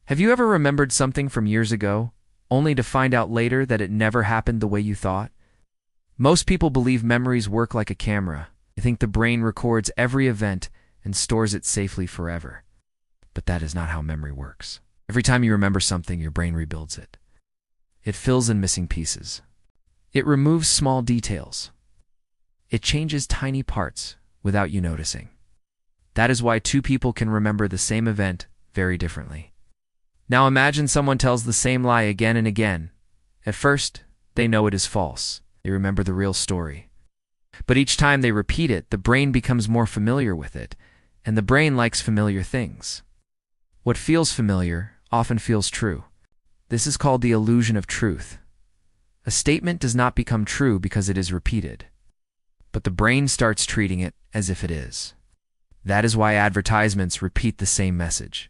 Have you ever remembered something from years ago, only to find out later that it never happened the way you thought? Most people believe memories work like a camera. They think the brain records every event and stores it safely forever. But that is not how memory works. Every time you remember something, your brain rebuilds it. It fills in missing pieces. It removes small details. It changes tiny parts without you noticing. That is why two people can remember the same event very differently. Now imagine someone tells the same lie again and again. At first, they know it is false. They remember the real story. But each time they repeat it, the brain becomes more familiar with it, and the brain likes familiar things. What feels familiar often feels true. This is called the illusion of truth. A statement does not become true because it is repeated, but the brain starts treating it as if it is. That is why advertisements repeat the same message.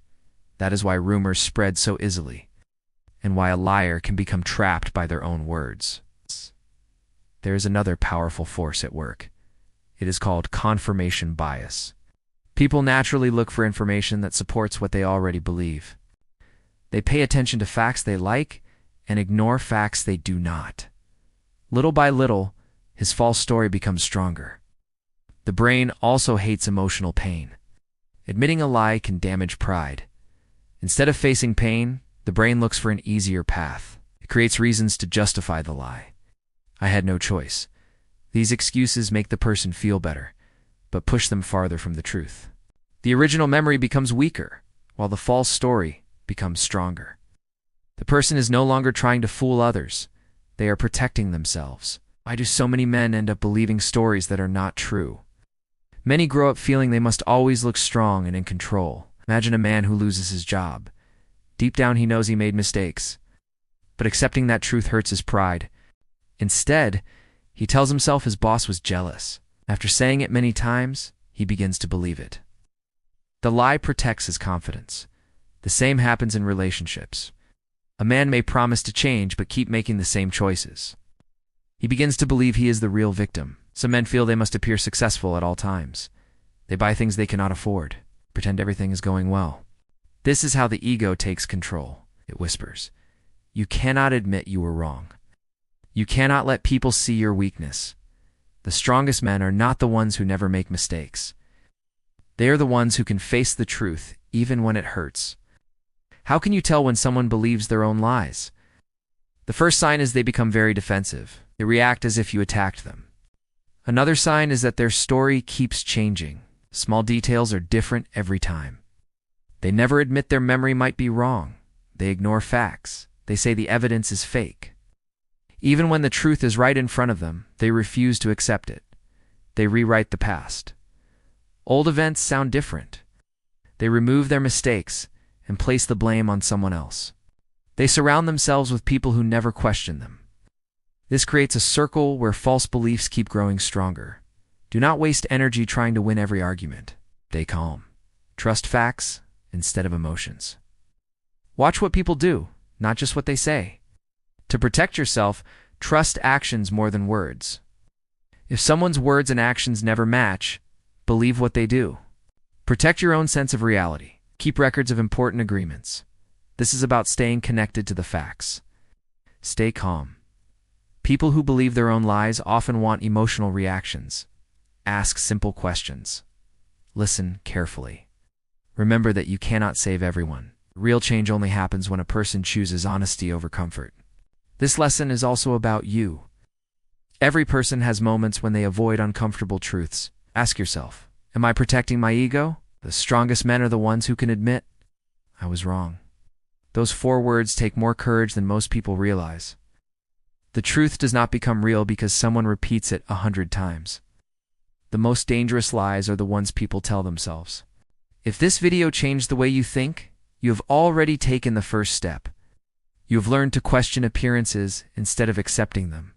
That is why rumors spread so easily, and why a liar can become trapped by their own words. There is another powerful force at work. It is called confirmation bias. People naturally look for information that supports what they already believe. They pay attention to facts they like and ignore facts they do not. Little by little, his false story becomes stronger. The brain also hates emotional pain. Admitting a lie can damage pride. Instead of facing pain, the brain looks for an easier path. It creates reasons to justify the lie. I had no choice. These excuses make the person feel better, but push them farther from the truth. The original memory becomes weaker, while the false story becomes stronger. The person is no longer trying to fool others. They are protecting themselves. Why do so many men end up believing stories that are not true? Many grow up feeling they must always look strong and in control. Imagine a man who loses his job. Deep down he knows he made mistakes, but accepting that truth hurts his pride. Instead, he tells himself his boss was jealous. After saying it many times, he begins to believe it. The lie protects his confidence. The same happens in relationships. A man may promise to change but keep making the same choices. He begins to believe he is the real victim. Some men feel they must appear successful at all times. They buy things they cannot afford, pretend everything is going well. This is how the ego takes control. It whispers, "You cannot admit you were wrong. You cannot let people see your weakness." The strongest men are not the ones who never make mistakes. They are the ones who can face the truth even when it hurts. How can you tell when someone believes their own lies? The first sign is they become very defensive. They react as if you attacked them. Another sign is that their story keeps changing. Small details are different every time. They never admit their memory might be wrong. They ignore facts. They say the evidence is fake. Even when the truth is right in front of them, they refuse to accept it. They rewrite the past. Old events sound different. They remove their mistakes and place the blame on someone else. They surround themselves with people who never question them. This creates a circle where false beliefs keep growing stronger. Do not waste energy trying to win every argument. Stay calm. Trust facts instead of emotions. Watch what people do, not just what they say. To protect yourself, trust actions more than words. If someone's words and actions never match, believe what they do. Protect your own sense of reality. Keep records of important agreements. This is about staying connected to the facts. Stay calm. People who believe their own lies often want emotional reactions. Ask simple questions. Listen carefully. Remember that you cannot save everyone. Real change only happens when a person chooses honesty over comfort. This lesson is also about you. Every person has moments when they avoid uncomfortable truths. Ask yourself, am I protecting my ego? The strongest men are the ones who can admit, I was wrong. Those 4 words take more courage than most people realize. The truth does not become real because someone repeats it 100 times. The most dangerous lies are the ones people tell themselves. If this video changed the way you think, you have already taken the first step. You have learned to question appearances instead of accepting them.